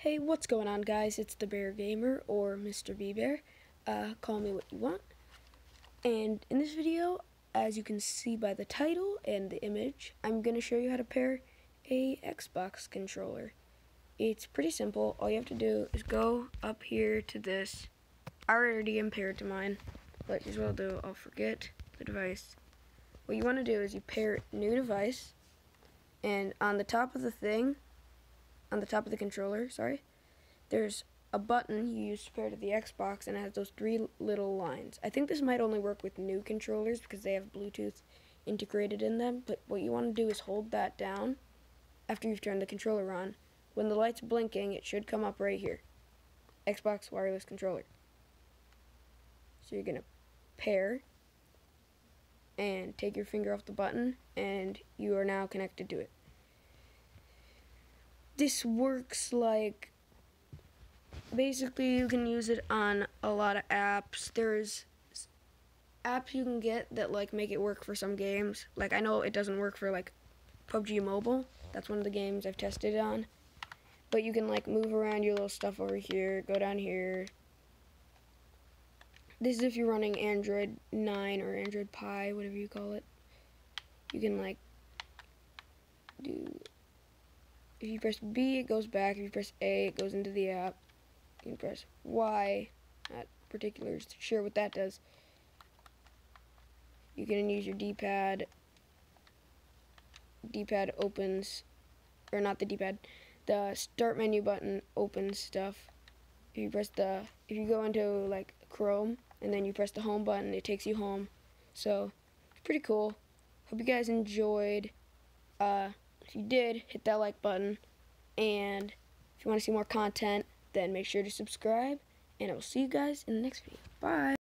Hey, what's going on, guys? It's the Bear Gamer, or Mr. B Bear. Call me what you want. And in this video, as you can see by the title and the image, I'm going to show you how to pair a Xbox controller. It's pretty simple. All you have to do is go up here to this. I already am paired to mine, but here's what I'll do. I'll forget the device. What you want to do is you pair new device, and on the top of the thing, on the top of the controller, there's a button you use to pair to the Xbox, and it has those three little lines. I think this might only work with new controllers because they have Bluetooth integrated in them, but what you want to do is hold that down after you've turned the controller on. When the light's blinking, it should come up right here. Xbox wireless controller. So you're going to pair and take your finger off the button, and you are now connected to it. This works like, basically you can use it on a lot of apps. There's apps you can get that like make it work for some games. Like I know it doesn't work for like PUBG Mobile. That's one of the games I've tested it on. But you can like move around your little stuff over here, go down here. This is if you're running Android 9 or Android Pie, whatever you call it. You can like do, if you press B, it goes back. If you press A, it goes into the app. You can press Y. Not particularly sure what that does. You can use your D-pad. D-pad opens, or not the D-pad. The start menu button opens stuff. If you go into like Chrome and then you press the home button, it takes you home. So it's pretty cool. Hope you guys enjoyed. If you did, hit that like button, and if you want to see more content, then make sure to subscribe, and I will see you guys in the next video. Bye!